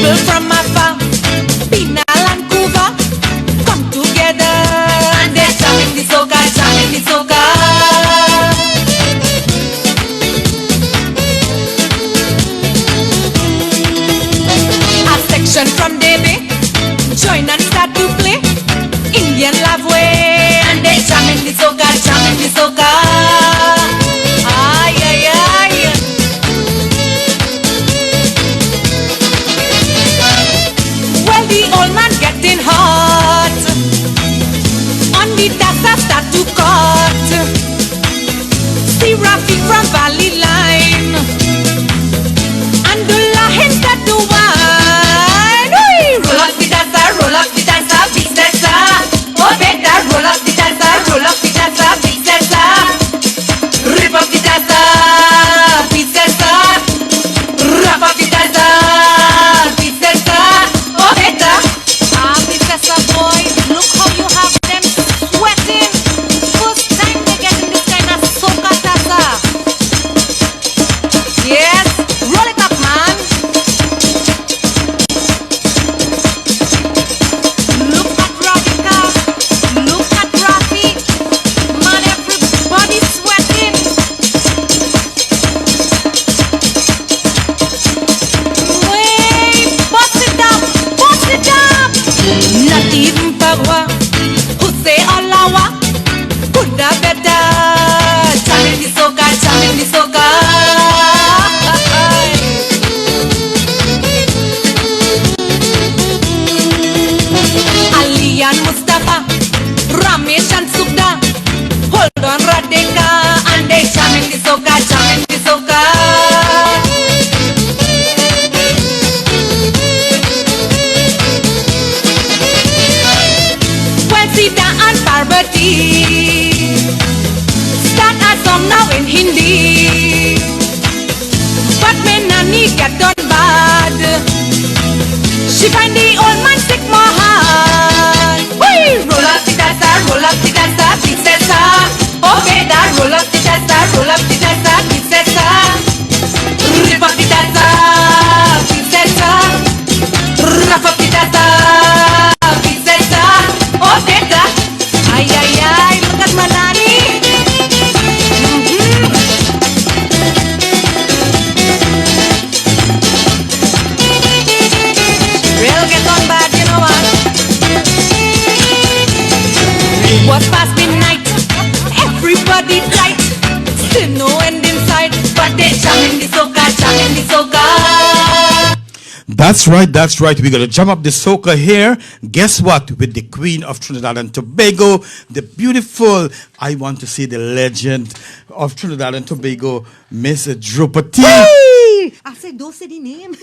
people from afar, Pinal and Cuba, come together and they're jamming the soca, jamming the soca. A section from Debbie join and start to play Indian love way, and they jamming the soca, jamming the soca. Ay, ay, ay. Well, the old man getting hot, on the tassa start to cut. See Rafi from Valley Line, and the Lahin start to wine. Roll up the tassa, roll up the tassa, big tassa. Oh, better roll up the tassa, roll up the tassa, big tassa. Rip up the tassa, big tassa. Wrap up the tassa, big tassa. Oh, better. Big tassa boy, look how you have them sweating. First time they get in this kind of soca tassa. Yes, roll it up, man. Look at Radhika, look at Rafi, man, everybody sweating. Wait, bust it up, bust it up. Not even Pagwa, who say Alawa, coulda better. Jamming the soca, jamming the soca. Ali and Mustafa, Ramesh and Sukda, hold on Radhika, and they jamming the soca, jamming the soca. Well, Sita and Parvati start a song now in Hindi, but when Nani get done bad, she find the old man sick more hard. Whee! Roll up the tassa, big tassa. Okay, that roll up the tassa, big tassa. Rip up the tassa, big tassa. Rough up the tassa, big tassa. Okay, that. Ay, ay, ay, look at Manani. Real get on bad, you know what? It was past midnight, everybody tight, still no end in sight, but they jamming the soca, jamming the soca. That's right. We're going to jump up the soca here. Guess what? With the Queen of Trinidad and Tobago, the beautiful, I want to say the legend of Trinidad and Tobago, Miss Drupatee. I said, don't say the name.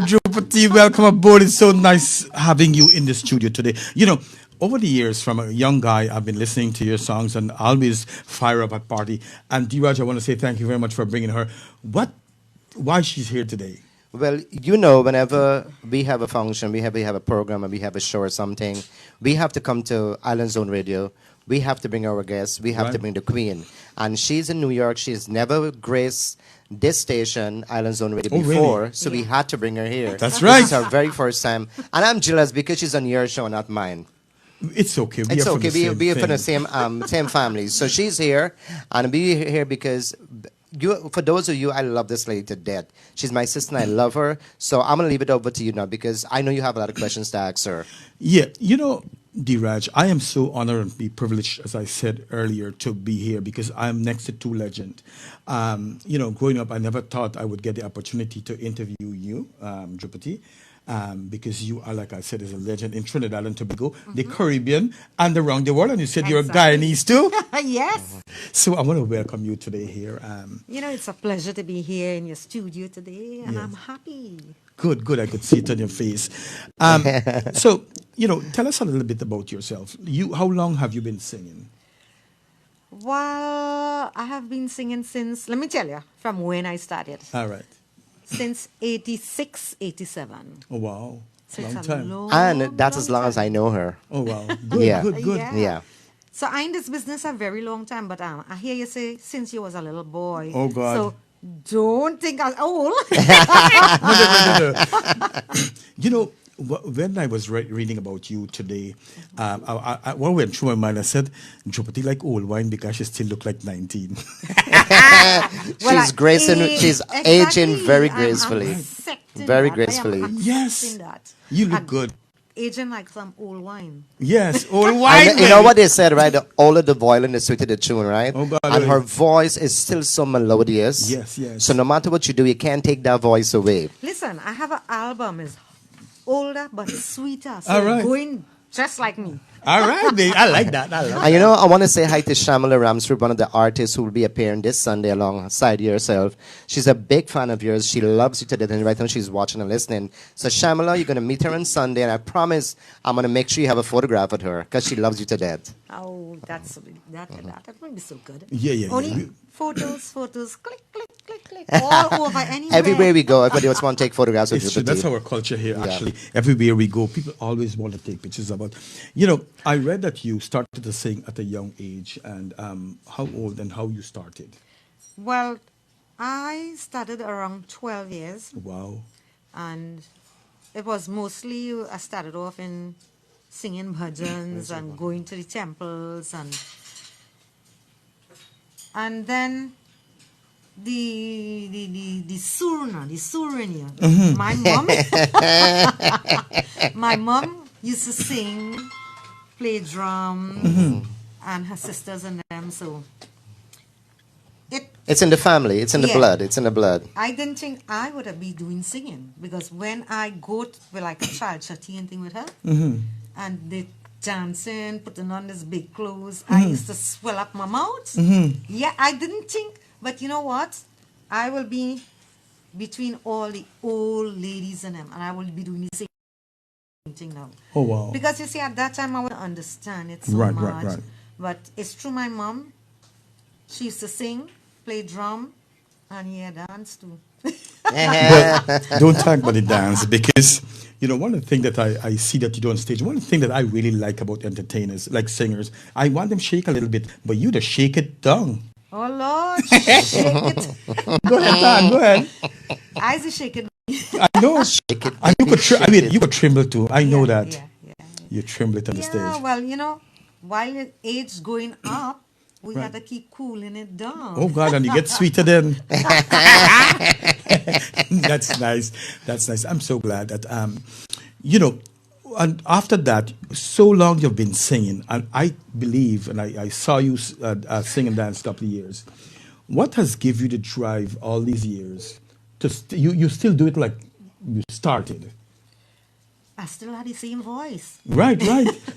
Drupatee, welcome aboard. It's so nice having you in the studio today. You know, over the years, from a young guy, I've been listening to your songs and always fire up at party. And Dheeraj, I want to say thank you very much for bringing her. Why she's here today? Well, you know, whenever we have a function, we have a program, and we have a show or something, we have to come to Island Zone Radio. We have to bring our guests. We have to bring the Queen. And she's in New York. She's never graced this station, Island Zone Radio, before. Really? So we had to bring her here. That's right. It's our very first time. And I'm jealous because she's on your show, not mine. It's okay. We are from the same family. So she's here, and we're here because for those of you, I love this lady to death. She's my sister, and I love her. So I'm gonna leave it over to you now because I know you have a lot of questions to ask her. Yeah, you know, Dheeraj, I am so honored and be privileged, as I said earlier, to be here because I'm next to two legends. You know, growing up, I never thought I would get the opportunity to interview you, Drupatee. Because you are, like I said, is a legend in Trinidad and Tobago, the Caribbean, and around the world. And you said you're a Guyanese too. Yes. So I want to welcome you today here. You know, it's a pleasure to be here in your studio today, and I'm happy. Good. I could see it on your face. So, you know, tell us a little bit about yourself. How long have you been singing? Well, I have been singing since, let me tell you, from when I started. All right. Since 86, 87. Oh, wow. So long it's time. And that's as long as I know her. Oh, wow. Good. Yeah. So I'm in this business a very long time, but I hear you say since you was a little boy. Oh, God. So Don't think I'm old. You know, when I was reading about you today, what went through my mind, I said, Drupatee like old wine because she still look like 19. She's she's aging very gracefully. Very gracefully. Yes. You look good. Aging like some old wine. Yes, old wine. And you know what they said, right? The older the violin, the sweeter the tune, right? Oh, God, and her voice is still so melodious. Yes, yes. So no matter what you do, you can't take that voice away. Listen, I have an album. It's older but sweeter. So All right. going just like me. All right, babe. I like that. I love And you know, I want to say hi to Shamala Ramsford, one of the artists who will be appearing this Sunday alongside yourself. She's a big fan of yours. She loves you to death, and right now she's watching and listening. So Shamala, you're going to meet her on Sunday, and I promise I'm going to make sure you have a photograph with her because she loves you to death. Oh, that would be so good. Yeah. Only photos, click, click, click, all over anywhere. Everywhere we go, everybody wants to take photographs of It's true. That's our culture here, actually. Everywhere we go, people always want to take pictures about. You know, I read that you started to sing at a young age, and how old and how you started? Well, I started around 12 years, Wow. and it was mostly, I started off in singing bhajans and going to the temples, and then the surna, my mom used to sing, play drum, and her sisters and them. So it's in the family. It's in the blood. It's in the blood. I didn't think I would have been doing singing because when I go to like a child chatty and thing with her, and they dancing, putting on this big clothes, I used to swell up my mouth. Yeah, I didn't think, but you know what? I will be between all the old ladies and them, and I will be doing the same thing now. Oh, wow. Because you see, at that time I wouldn't understand it so Right. much. But it's through my mom. She used to sing, play drum, and dance too. But don't talk about the dance because, you know, one of the things that I see that you do on stage, one thing that I really like about entertainers, like singers, I want them shake a little bit, but you just shake it down. Oh, Lord, shake it. Go ahead, Tan, go ahead. I see shake it. I know. Shake it. And you could tremble too. I know that. Yeah. You tremble it on the stage. Yeah, well, you know, while the age going up, we had to keep cooling it down. Oh, God, and you get sweeter then. That's nice. That's nice. I'm so glad that, you know, and after that, so long you've been singing, and I believe, and I saw you sing and dance a couple of years. What has given you the drive all these years to you still do it like you started? I still had the same voice. Right.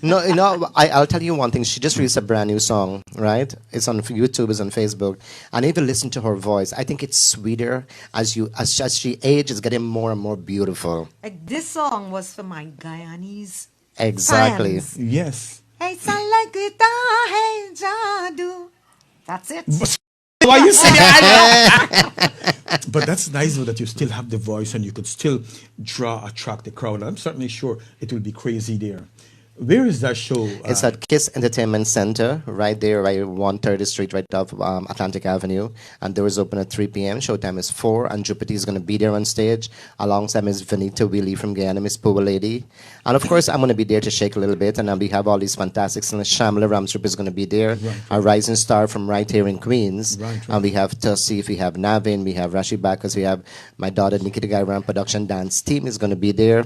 No, you know, I'll tell you one thing. She just released a brand new song, right? It's on YouTube, it's on Facebook. And if you listen to her voice, I think it's sweeter as she ages, getting more and more beautiful. Like this song was for my Guyanese Exactly. fans. Yes. Hey, like guitar, hey, jadu. That's it. Why you sing it? But that's nice though that you still have the voice and you could still attract the crowd. I'm certainly sure it will be crazy there. Where is that show? It's at Kiss Entertainment Center, right there, right 130th Street, right off Atlantic Avenue. And doors open at 3 p.m. Showtime is 4. And Drupatee is going to be there on stage alongside Miss Vanita Willie from Guyana, Miss Poor Lady. And of course, I'm going to be there to shake a little bit. And then we have all these fantastic singers. Shamala Ramsford is going to be there, a rising star from right here in Queens. Right. And we have Tussif, we have Navin, we have Rashi Bacchus, we have my daughter Nikita Gairan production dance team is going to be there.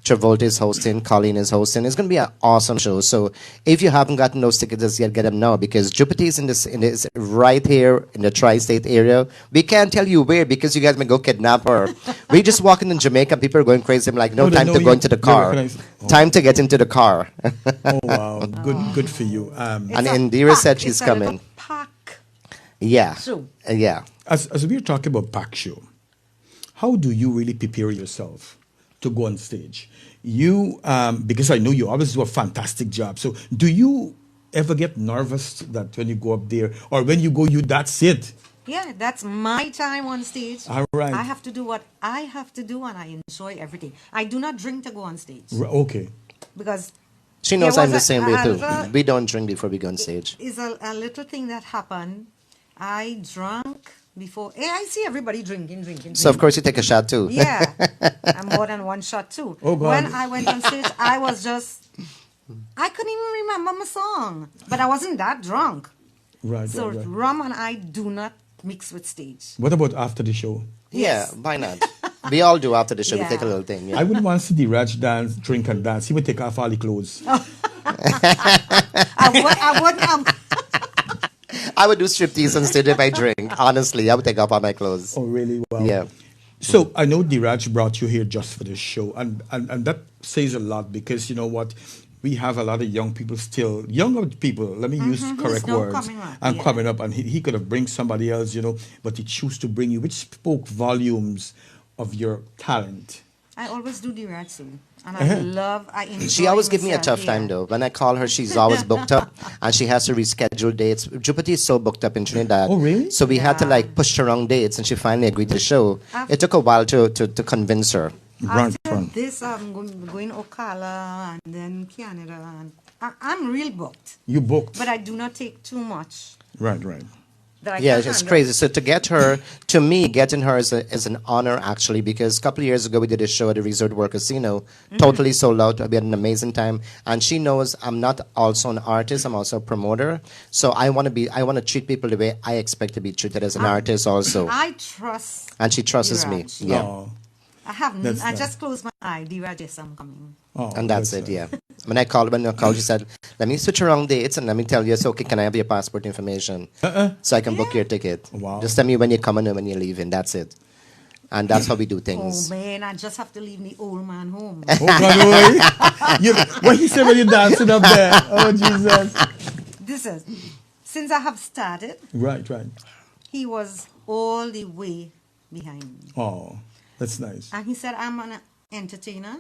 Travolta is hosting, Colleen is hosting. It's going to be an awesome show. So if you haven't gotten those tickets as yet, get them now because Drupatee is in this right here in the tri-state area. We can't tell you where because you guys may go kidnap her. We just walking in Jamaica, people are going crazy. I'm like, time to go into the car. Time to get into the car. Oh wow, good for you. And Indira said she's coming. Pack. Yeah. Show. Yeah. As we're talking about pack show, how do you really prepare yourself to go on stage? You, because I know you always do a fantastic job. So do you ever get nervous that when you go up there or when you go, that's it? Yeah, that's my time on stage. All right. I have to do what I have to do and I enjoy everything. I do not drink to go on stage. Okay. Because she knows I'm the same way too. little, we don't drink before we go on stage. It's a little thing that happened. I drank before. I see everybody drinking. So of course you take a shot too. Yeah, and more than one shot too. Oh, God. When I went on stage, I couldn't even remember my song, but I wasn't that drunk. Right, So right, right. rum and I do not mix with stage. What about after the show? Yeah, Yes. why not? We all do after the show. We Yeah. take a little thing. Yeah. I wouldn't want to see Dheeraj dance, drink and dance. He would take off all the clothes. I wouldn't. I would do striptease instead if I drink. Honestly, I would take off all my clothes. Oh, really? Wow. Yeah. So I know Dheeraj brought you here just for this show, and that says a lot because you know what? We have a lot of young people still, younger people, let me use correct still words, coming up, and yeah. coming up, and he could have bring somebody else, you know, but he chose to bring you, which spoke volumes of your talent. I always do the right too. And I enjoy She always gives me a myself, tough time yeah. though. When I call her, she's always booked up and she has to reschedule dates. Drupatee is so booked up in Trinidad. Oh, really? So we had to Yeah. like push her on dates and she finally agreed to the show. It took a while to convince her. Right, After right. this, I'm going Ocala and then Canada. And I'm real booked. You booked. But I do not take too much. Right, right. That I Yeah, can't it's handle. crazy. So to get her, to me, getting her is an honor actually, because a couple of years ago we did a show at the Resort World Casino, totally sold out. We had an amazing time, and she knows I'm not also an artist. I'm also a promoter. So I want to treat people the way I expect to be treated as an artist also, I trust. and she trusts me. Dheeraj. Yeah, Oh, I haven't. That's I nice. just closed my eye. Dheeraj, yes, I'm coming. oh, and that's it. nice. Yeah. When I called, she said, "Let me switch around dates and let me tell you, it's okay. Can I have your passport information so I can book your ticket? Wow. Just tell me when you're coming and when you're leaving. That's it." And that's how we do Oh things. man, I just have to leave the old man home. Oh, God, what he said when you dancing up there? Oh, Jesus. This is since I have started. Right, right. He was all the way behind me, Oh, that's nice. and he said, "I'm an entertainer,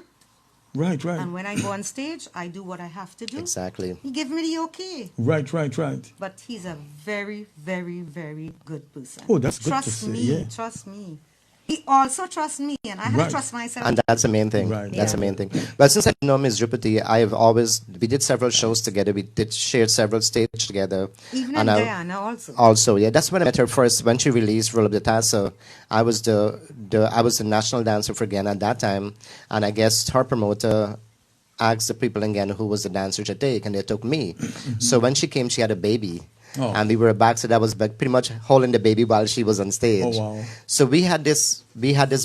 Right, right. and when I go on stage, I do what I have to do." Exactly. He gave me the okay. Right, right, right. But he's a very, very, very good person. Oh, that's good to Trust see, me, yeah. trust me. He also trusts me, and I have Right. to trust myself. And that's the main thing. Right. That's the Yeah. main thing. But since I know Ms. Drupatee, we did several shows together. We did share several stages together. Even in And Guyana also. also, yeah, that's when I met her first. When she released Roll Up the Tassel, I was the national dancer for Guyana at that time, and I guess her promoter asked the people in Guyana who was the dancer to take, and they took me. So when she came, she had a baby. Oh. And we were back, so that was pretty much holding the baby while she was on stage. Oh, wow. So we had this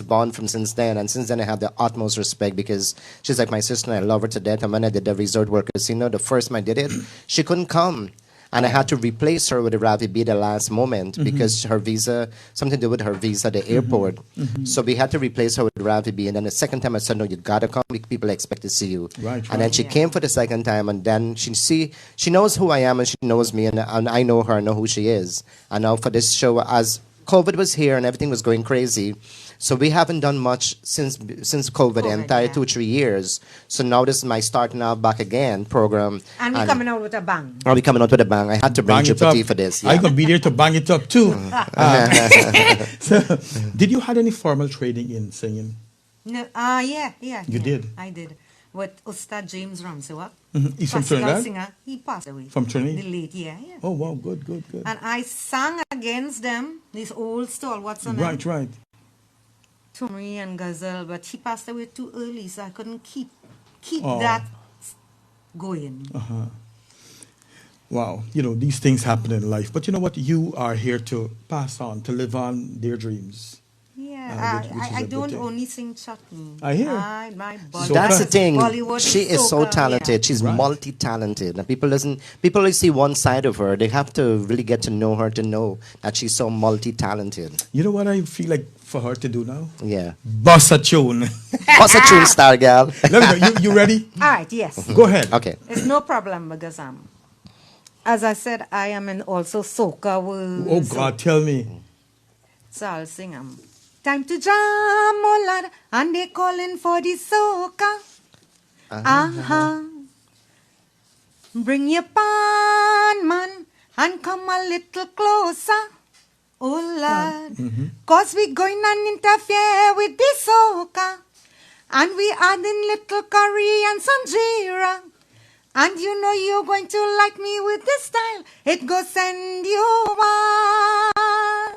bond from since then, and since then I have the utmost respect because she's like my sister and I love her to death. And when I did the Resort World Casino, the first time I did it, she couldn't come. And I had to replace her with a Ravi B the last moment because her visa, something to do with her visa, the airport. So we had to replace her with Ravi B. And then the second time I said, no, you gotta come. People expect to see you. Right, And then she came for the second time, and then she knows who I am and she knows me, and I know her, I know who she is. And now for this show, as COVID was here and everything was going crazy, so we haven't done much since COVID, the entire yeah. 2-3 years. So now this is my Start Now Back Again program. And we're coming out with a bang. I'll be coming out with a bang. I had to bring Bang it up. Drupatee for this. I Yeah. could be there to bang it up too. So, did you had any formal training in singing? No, yeah. You did? I did. With Ustad James Rampersaud. He's from classical Trinidad? singer. He passed away. From Trinidad? The late, yeah. Oh, wow, good, good, good. And I sang against them, these old stalwarts on Right, right. Tumri and Gazelle, but he passed away too early, so I couldn't keep Oh. that going. Wow, you know, these things happen in life. But you know what? You are here to pass on, to live on their dreams. Yeah, which is a I good don't thing. only sing Chutney. I hear. My So That's the Soca. thing. Bollywood, She is so Soca, talented. yeah. She's Right. multi-talented. And people only see one side of her. They have to really get to know her to know that she's so multi-talented. You know what I feel like for her to do now? Yeah. Bossa tune. What's a tune star, gal? Let me know. You ready? All right, yes. Go ahead. Okay. It's no problem because as I said, I am in also Soca world. Oh, God, tell me. So I'll sing time to jam, oh lad, and they calling for the Soca. Bring your pan, man, and come a little closer. Oh lad, cause we going and interfere with the Soca. And we adding little curry and some jeera. And you know you're going to like me with this style. It go send you on.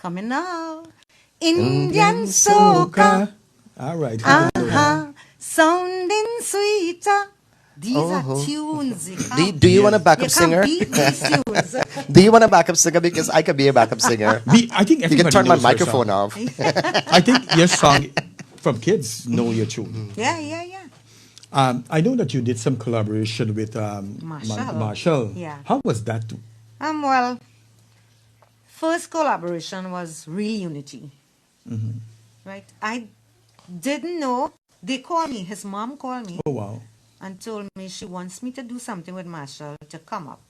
Coming now. Indian soca. All right. Sounding sweeter. These are tunes. Do you want a backup singer? Beat these tunes. Do you want a backup singer? Because I could be a backup singer. I think You everybody can turn my knows your microphone song. off. I think your song from kids know your tune. Yeah. I know that you did some collaboration with Marshall. Yeah. How was that? Well, first collaboration was Real Unity. Right? I didn't know. They called me. His mom called me Oh, wow. and told me she wants me to do something with Marshall to come up.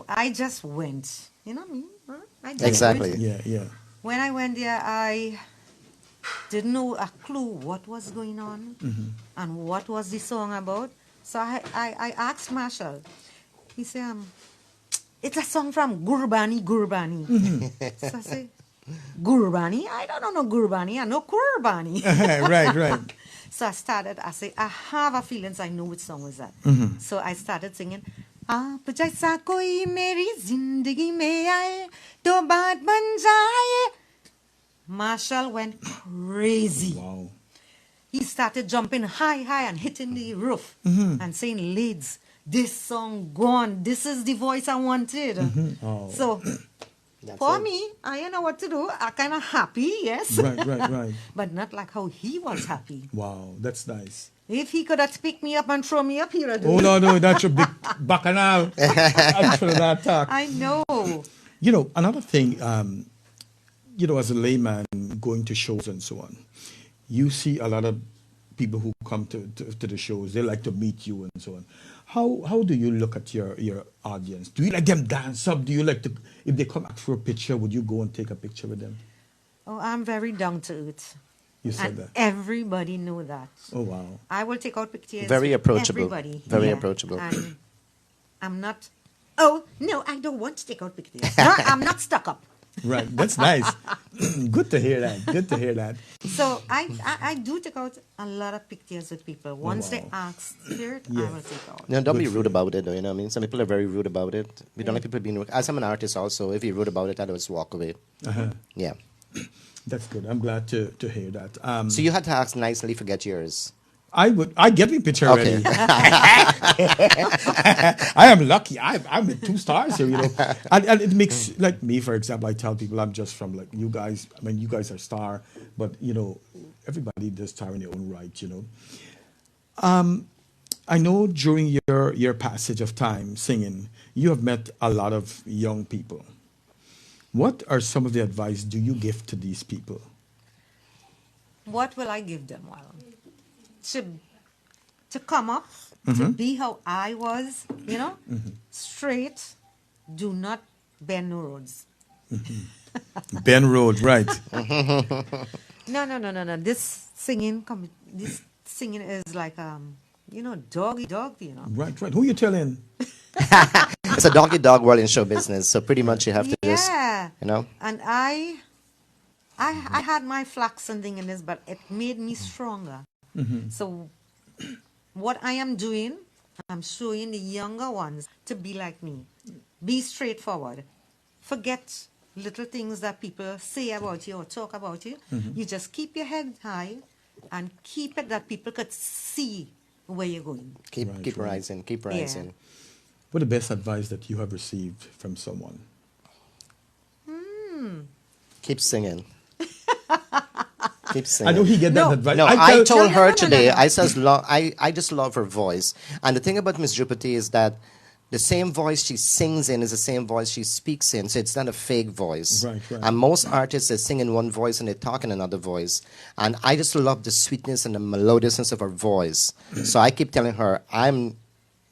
I just went. You know me? Huh? I just Exactly. went. Yeah. When I went there, I didn't know a clue what was going on and what was the song about. So I asked Marshall. He said, it's a song from Gurbani. So I said, Gurbani? I don't know Gurbani. I know Kurbani. Right. So I said, I have a feeling I know which song was that. So I started singing, आप जैसा कोई मेरी जिंदगी में आए तो बात बन जाए. Marshall went crazy. Wow. He started jumping high and hitting the roof and saying, Lids, this song gone. This is the voice I wanted. Oh. So for me, I don't know what to do. I'm kind of happy, yes. Right. But not like how he was happy. Wow, that's nice. If he could have picked me up and thrown me up here, I'd do Oh, it. no, that's a big bacchanal. I'm sure of that talk. I know. You know, another thing, as a layman going to shows and so on, you see a lot of people who come to the shows. They like to meet you and so on. How do you look at your audience? Do you like them dance up? Do you like to, if they come ask for a picture, would you go and take a picture with them? Oh, I'm very down to earth. You said And that. everybody know that. Oh, wow. I will take out pictures. Very with approachable. Everybody. Very approachable. And I'm not. Oh no, I don't want to take out pictures. No, I'm not stuck up. Right, that's nice. Good to hear that. So I do take out a lot of pictures with people. Once they ask for it, I will take out. No, don't be rude about it, though. You know what I mean? Some people are very rude about it. We don't like people being rude. As I'm an artist also, if you're rude about it, I just walk away. Yeah. That's good. I'm glad to hear that. So you had to ask nicely, forget yours. I get me picture Okay. already. I am lucky. I'm with 2 stars here, and it makes, like me, for example, I tell people I'm just from like you guys. I mean, you guys are star, but everybody does star in their own right, I know during your passage of time singing, you have met a lot of young people. What are some of the advice do you give to these people? What will I give them? Well, to come up, to be how I was, straight, do not bend no roads. Ben Road, right. No. This singing is like, doggy, Right. Who you telling? It's a dog world in show business, so pretty much you have to just, And I had my flax and thing in this, but it made me stronger. So what I am doing, I'm showing the younger ones to be like me. Be straightforward. Forget little things that people say about you or talk about you. You just keep your head high and keep it that people could see where you're going. Keep rising. Yeah. What the best advice that you have received from someone? Keep singing. Keep singing. I know he get that advice. No, I told her no, today, no. I just love her voice. And the thing about Miss Drupatee is that the same voice she sings in is the same voice she speaks in. So it's not a fake voice. Right. And most artists, they sing in one voice and they talk in another voice. And I just love the sweetness and the melodiousness of her voice. So I keep telling her,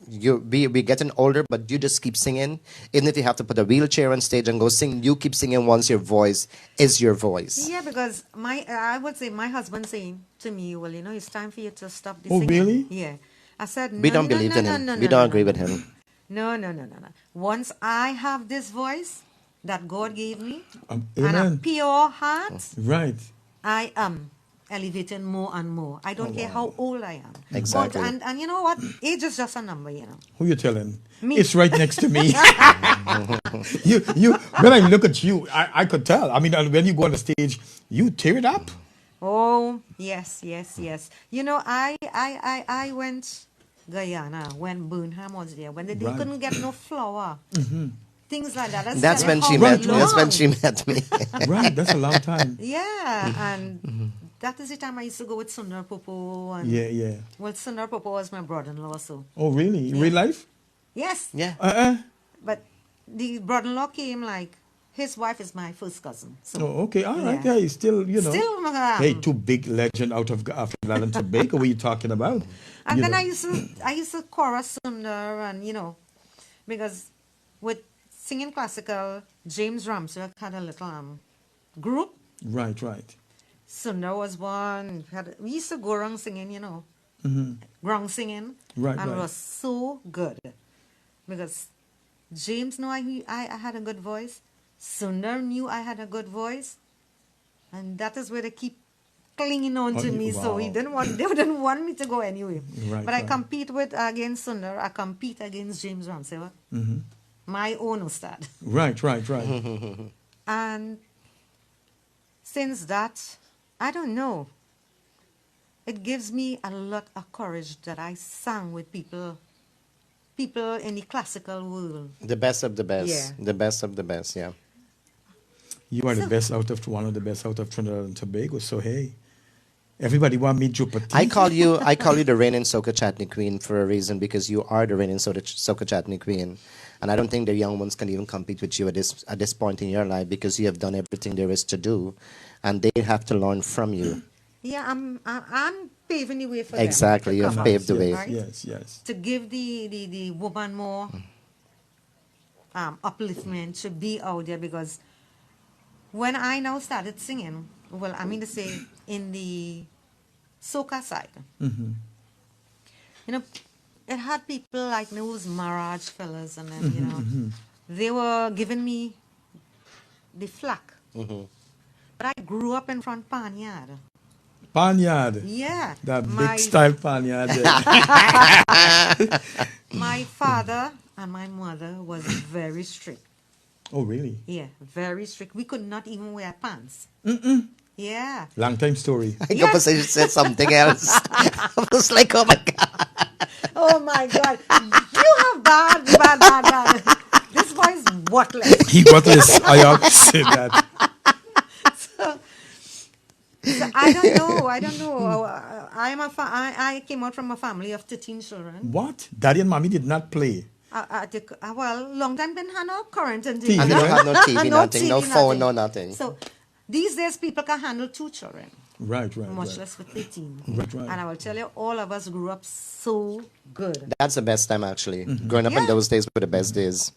we're getting older, but you just keep singing. Even if you have to put a wheelchair on stage and go sing, you keep singing once your voice is your voice. Yeah, because I would say my husband saying to me, well, it's time for you to stop this Oh, singing. really? Yeah. I said, no, We don't no, believe no, in no, him. no, We no, don't no, agree no, with no. him. No. Once I have this voice that God gave me and a Amen. pure heart, Right. I am elevating more and more. I don't care how old I am. Exactly. And you know what? Age is just a number, you know. Who you telling? Me. It's right next to me. you. When I look at you, I could tell. I mean, when you go on the stage, you tear it up. Oh, yes. You know, I went Guyana when Burnham was there, when they Right. couldn't get no flour. Things like that. That's telling when how she met me. long. That's when she met me. Right, that's a long time. Yeah, and that is the time I used to go with Sundar Popo. And, Yeah. well, Sundar Popo was my brother-in-law, so. Oh, really? Real life? Yes. Yeah. But the brother-in-law came like, his wife is my first cousin. So. Oh, okay. All right. Yeah. Yeah, he's still, you know. Still, Hey, two big legend out of Trinidad and Tobago. What are you talking about? And You then know. I used to chorus Sundar, and you know, because with singing classical, James Rampersaud had a little group. Right. Sundar was one. We used to go around singing, you know, ground singing, Right, and right. it was so good because James knew I had a good voice. Sundar knew I had a good voice, and that is where they keep clinging on to me. So wow. they didn't want me to go anywhere. Right, But I right. compete against Sundar. I compete against James Rampersaud, my own Ustad. Right. And since that, I don't know. It gives me a lot of courage that I sang with people in the classical world. The best of the best. Yeah. The best of the best, yeah. You are the best out of one of the best out of Trinidad and Tobago. So hey, everybody want me Drupatee. I call you the reigning Soca Chutney Queen for a reason, because you are the reigning Soca Chutney Queen. And I don't think the young ones can even compete with you at this point in your life, because you have done everything there is to do, and they have to learn from you. Yeah, I'm paving the way for Exactly, them. you to have come paved the out, way. right? Yes. To give the woman more upliftment, to be out there, because when I now started singing, well, I mean to say, in the soca side, you know, it had people like those Maraj fellas, and then, you know, they were giving me the flack. But I grew up in front Panyard. Panyard. Yeah. That big style panyard. My father and my mother was very strict. Oh, really? Yeah, very strict. We could not even wear pants. Yeah. Long time story. I thought you said something else. I was like, oh my God. Oh my God. You have bad. This boy is worthless. He got this. I have to say that. So I don't know. I came out from a family of 13 children. What? Daddy and mommy did not play. Well, long time didn't have no current and TV, And they don't have no TV, nothing, no phone, no nothing. So these days people can handle 2 children, Right. much less with 13. Right. And I will tell you, all of us grew up so good. That's the best time, actually. Growing up in Yeah. those days were the best days.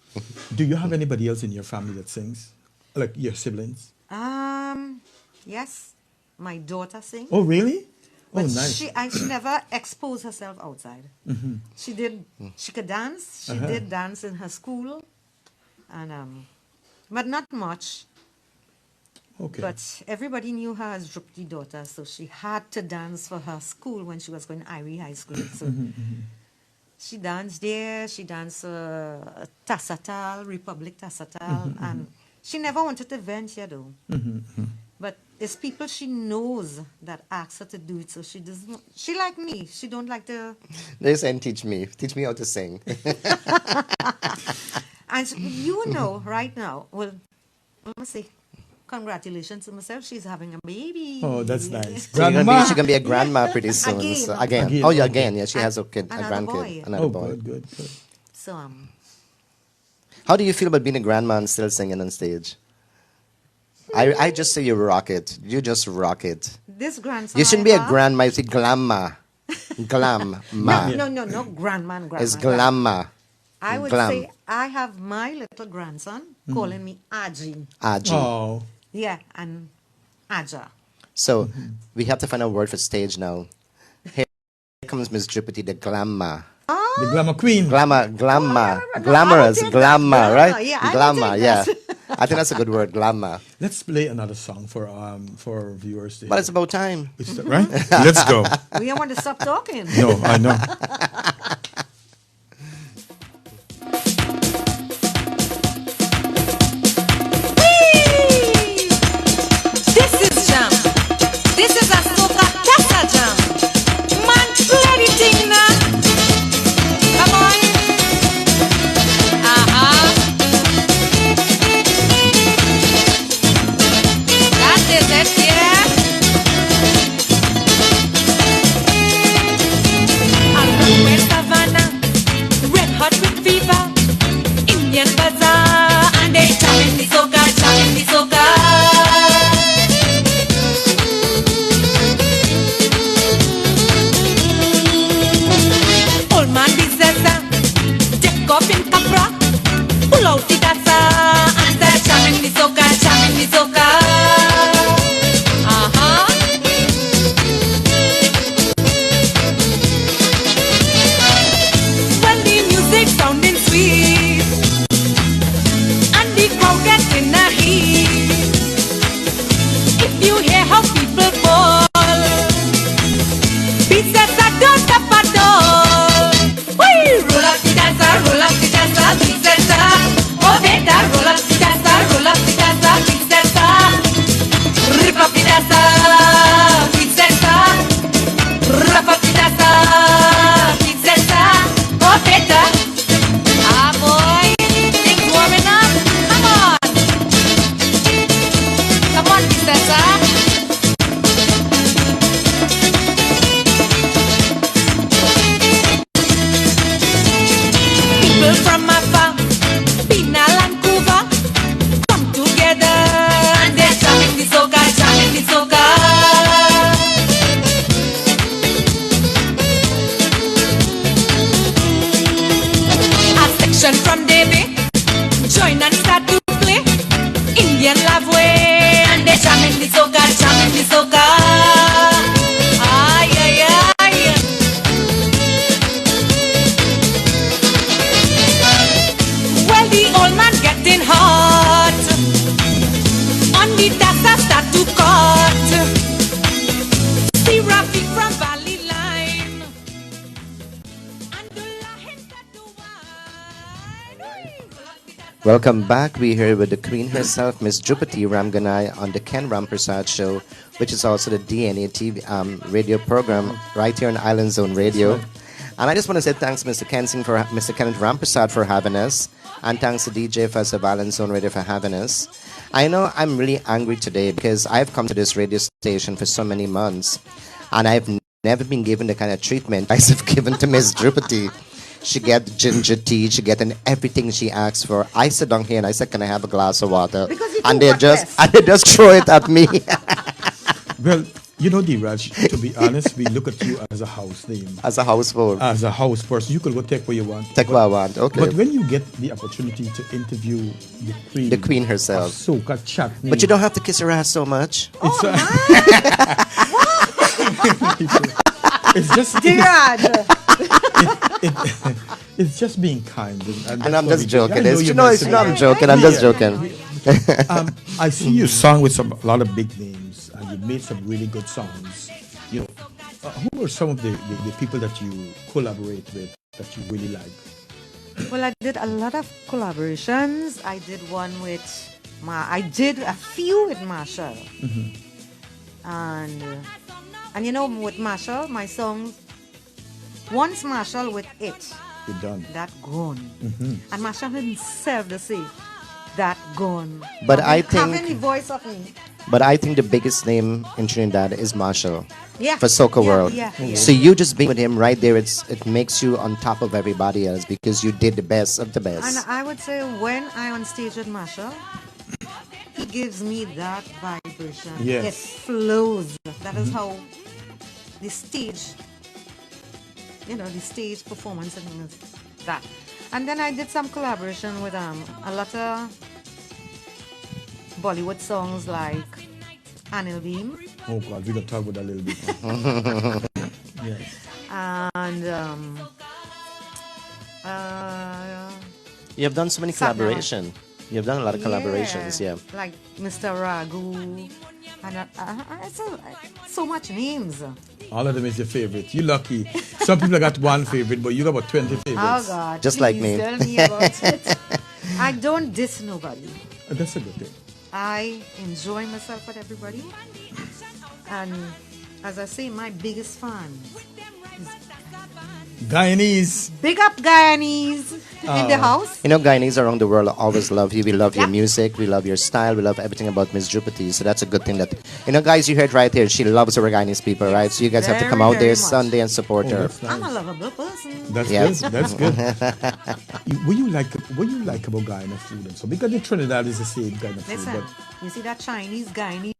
Do you have anybody else in your family that sings? Like your siblings? Yes, my daughter sings. Oh, really? Oh, But nice. she never exposed herself outside. She could dance. She did dance in her school, and but not much. Okay. But everybody knew her as Drupatee daughter, so she had to dance for her school when she was going to Irie High School. So she danced there. She danced Tassatal, Republic Tassatal, and she never wanted to venture though. But it's people she knows that ask her to do it, so she doesn't. She like me. She don't like to. They saying, teach me how to sing. And you know, right now, well, let me say, congratulations to myself. She's having a baby. Oh, that's nice. She's gonna Grandma. be a grandma pretty soon. Again. So, again. Again, Oh, yeah, okay. again. Yeah, she has a kid, a Another grandkid, boy. another Oh, boy. good. So How do you feel about being a grandma and still singing on stage? I just say you rock it. You just rock it. this grandson. You shouldn't I be a have- grandma. You say glamma. Glamma. No, grandma and grandma. It's glamma. I would Glam. say I have my little grandson calling me Aji. Aji. Oh, Yeah, and Aja. So we have to find a word for stage now. Here comes Miss Drupatee, the glamma. the glamour queen. Glamorous, I will take that. glamour, right? Yeah, I will Glamour, take yeah. that. I think that's a good word, glamour. Let's play another song for viewers. But it's about time. Right? Let's go. We don't want to stop talking. No, I know. This is jam. This is a soca tessa jam. Man, play the thing now. Come on. That is it, yeah. West Savannah, red hot with fever, Indian bazaar, and they jamming the soca, jamming the soca. Old man Bizessa, take off in Capra, pull out the dassa, and they're jamming the soca, jamming the soca. When the music sounding sweet, and the crowd gets in a heat, if you hear how people fall, Bizessa don't stop at all. Whee! Roll up the dancer, Bizessa. Oh, better roll up the dancer, Bizessa. Rip up the dancer, Bizessa. Rip up the dancer, Bizessa. Oh, better. Ah, boy, things warming up. Come on. Come on, Bizessa. People from afar, Pinal and Cuba, come together and they're jamming the soca, jamming the soca. A section from Davy, join and start to play Indian love way, and they're jamming the soca, jamming the soca. Ay, ay, ay. Well, the old man getting hot, on the dassa start to cut. See Rafi from Valley Line, and the Lahin start to wine. Welcome back. We're here with the queen herself, Miss Drupatee Ramganai, on the Ken Rampersaud Show, which is also the DNA TV radio program right here on Island Zone Radio. And I just want to say thanks, Mr. Kenneth Rampersaud for having us, and thanks to DJ Fuzz of Island Zone Radio for having us. I know I'm really angry today because I've come to this radio station for so many months, and I've never been given the kind of treatment I have given to Miss Drupatee. She get ginger tea, she getting everything she asks for. I sit down here and I said, "Can I have a glass of water?" Because you And do they breakfast. just throw it at me. Well, you know, Dheeraj, to be honest, we look at you as a house name. As a household. As a house person. You could go take what you want. Take what I want, okay. But when you get the opportunity to interview the queen herself. of Soca, Chutney. But you don't have to kiss her ass so much. It's, it's just Dheeraj. it's just being kind. And that's I'm what just we do. joking. I know It's, you're no, it's messing not with me. joking. I'm just joking. I see you sung with a lot of big names, and you made some really good songs. You know, who are some of the people that you collaborate with that you really like? Well, I did a lot of collaborations. I did one with I did a few with Marshall. And you know, with Marshall, my songs, once Marshall with it, You're done. that gone. And Marshall himself to say, that gone. But I Having the think, voice of me. but I think the biggest name in Trinidad is Marshall. Yeah. For Soca World. Yeah. So you just being with him right there, it makes you on top of everybody else because you did the best of the And best. I would say when I on stage with Marshall, he gives me that vibration. Yes. It flows. That is how the stage, the stage performance and things that. And then I did some collaboration with a lot of Bollywood songs like Anil Beam Oh God, we're gonna talk about that a little bit. Yes. and You have done so many Satnam. collaborations. You've done a lot of collaborations, yeah. Like Mr. Ragu, and so much names. All of them is your favorite. You lucky. Some people got one favorite, but you got about 20 favorites. Oh God! Just like please me. Tell me about it. I don't diss nobody. That's a good thing. I enjoy myself with everybody, and as I say, my biggest fan is Guyanese. big up Guyanese in the house. You know, Guyanese around the world always love you. We love your music. We love your style. We love everything about Miss Drupatee. So that's a good thing that, you know, guys, you heard right here. She loves our Guyanese people, right? So you guys have to come Very, out there very much. Sunday and support her. That's I'm a nice. lovable person. That's Yes. good. That's good. What you like about Guyana food and so because the Trinidad is the same kind of food, Listen, but you see that Chinese Guyanese?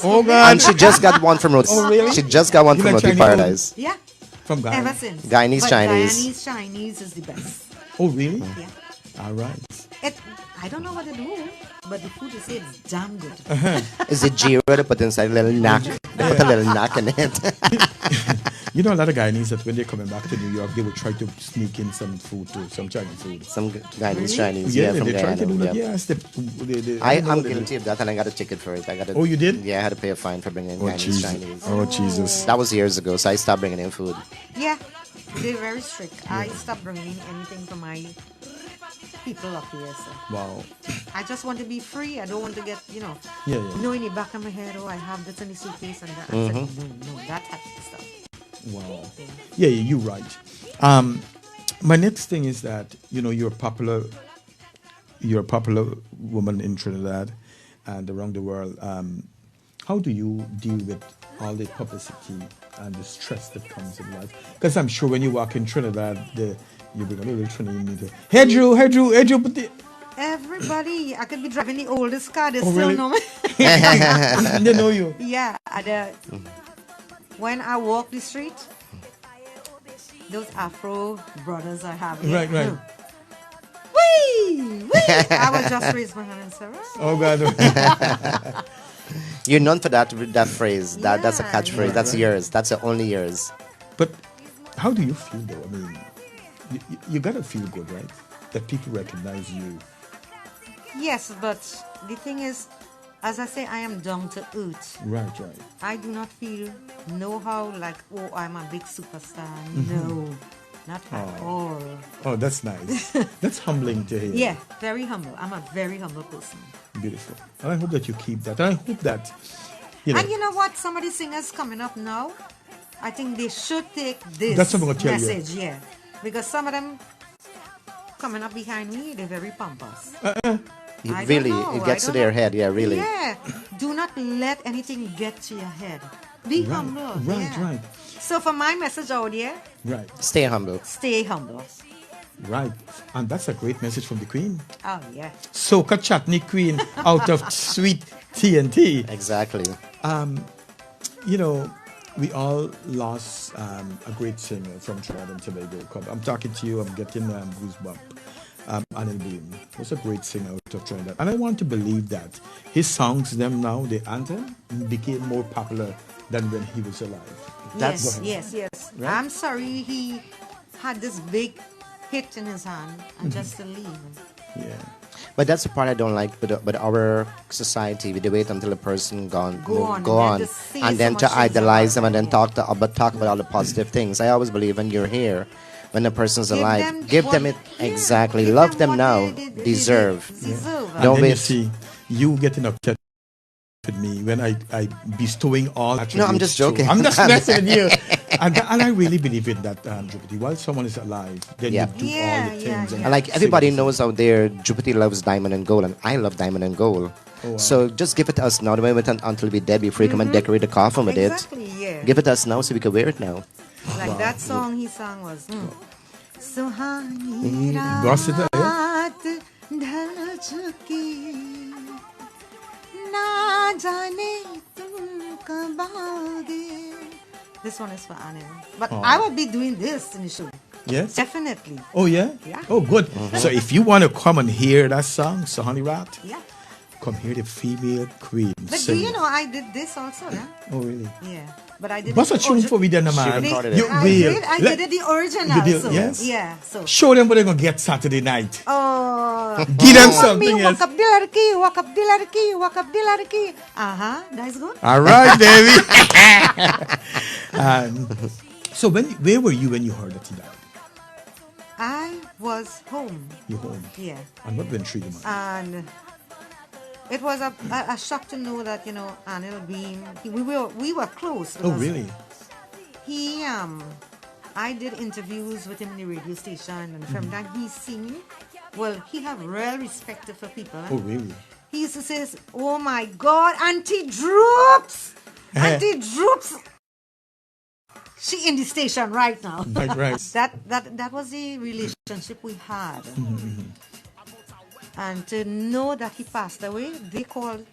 oh God, And she just got one from Roti. Oh, really? She just got one You from like Roti Chinese food? Paradise. Yeah, from Guyana. ever since. Guyanese But Chinese. Guyanese Chinese is the best. Oh really? Yeah. All right. I don't know what to do, but the food they say is damn good. Is it Jiro to put inside a little knack? They put a little knack in it. You know a lot of Guyanese that when they're coming back to New York, they will try to sneak in some food too, some Chinese food. Some Guyanese Really? Chinese, yeah, from they try to do Guyana. that. Yeah. Yes, I'm know what they guilty do. of that, and I got a ticket for it. Oh, you did? Yeah, I had to pay a fine for bringing in Oh Guyanese Jesus! Chinese. Oh Jesus! That was years ago, so I stopped bringing in food. Yeah, they're very strict. I stopped bringing anything from my people up here. So Wow. I just want to be free. I don't want to get, Yeah. know in the back of my head, oh, I have this in the suitcase and that. I said, no, that type of stuff. Wow. Yeah, you're right. My next thing is that you're a popular woman in Trinidad and around the world. How do you deal with all the publicity and the stress that comes in life? Because I'm sure when you walk in Trinidad, you bring a little Trinidad. Hey Drew, put the. Everybody, I could be driving the oldest car, they Oh, still really? know me. They know you. Yeah, when I walk the street, those Afro brothers I have here. Right. Wee! I will just raise my hand and say, right. Oh God. You're known for that phrase. That's a Yeah, catchphrase. yeah. That's yours. That's only yours. But how do you feel though? I mean, you gotta feel good, right? That people recognize you. Yes, but the thing is, as I say, I am down to earth. Right. I do not feel know-how like, oh, I'm a big superstar. No, not at all. Oh, that's nice. That's humbling to hear. Yeah, very humble. I'm a very humble person. Beautiful. And I hope that you keep that. And I hope that, And you know what? Some of the singers coming up now, I think they should take this That's what I'm gonna tell you. message, yeah. Because some of them coming up behind me, they're very pompous. I don't Really, know, it I gets to don't their know. head. Yeah, really. Yeah. Do not let anything get to your head. Be humble. Yeah. Right. So for my message out there, Right. Stay humble. stay humble. Right. And that's a great message from the Queen. Oh, yeah. Soca Chutney Queen out of sweet TNT. Exactly. We all lost a great singer from Trinidad and Tobago. I'm talking to you, I'm getting goosebumps. Anil Bloom was a great singer out of Trinidad. And I want to believe that his songs, the anthem, became more popular than when he was alive. Yes. Right? I'm sorry he had this big hit in his hand and just to leave. Yeah. But that's the part I don't like. But our society, we wait until a person go on, on, and then to say and then so to much things idolize them about and then them, talk about all the positive things. I always believe when you're here, when a person's Give alive, them give what- them it yeah, exactly. give Love them what now. they Deserve. deserve. And Don't then you wait. see you getting upset with me when I bestowing all No, I'm attributes just to- joking. I'm just messing with you. And I really believe in that, Drupatee. While someone is alive, then Yeah. you do Yeah, all the yeah, things. yeah. And like sing everybody the knows out there, Drupatee loves diamond and gold, and I love diamond and gold. Oh, wow. So just give it to us now. Don't wait until we're dead before you come and decorate the coffin with Exactly, yeah. it. Give it to us now so we can wear it now. Like that song he sang was Suhani Boss it, raat ढल चुकी ना जाने तुम कब आओगे. This one is for Anil. But I will be doing this in the show. Yes? Definitely. Oh, yeah? Yeah. Oh, good. So if you want to come and hear that song, Sahani Rat, Yeah. Come here, the female queen. But do you know I did this also, yeah? Oh, really? Yeah. But I did What's a it tune for we then, She man? recorded You it. will. I did it the original. You did, so, yes? Yeah. So. Show them what they're going to get Saturday night. Oh. Give them Walk something else. up the larky, walk up the larky, walk up the larky. That's good. All right, Davy. So where were you when you heard that he died? I was home. You home? Yeah. And what went through your mind? And it was a shock to know that, Anil Beam, we were close. Oh, really? He, I did interviews with him in the radio station, and from that he see me. Well, he have real respect for people. Oh, really? He used to say, "Oh my God, Auntie Droops, Auntie Droops." She in the station right now. Right. That was the relationship we had. And to know that he passed away, they called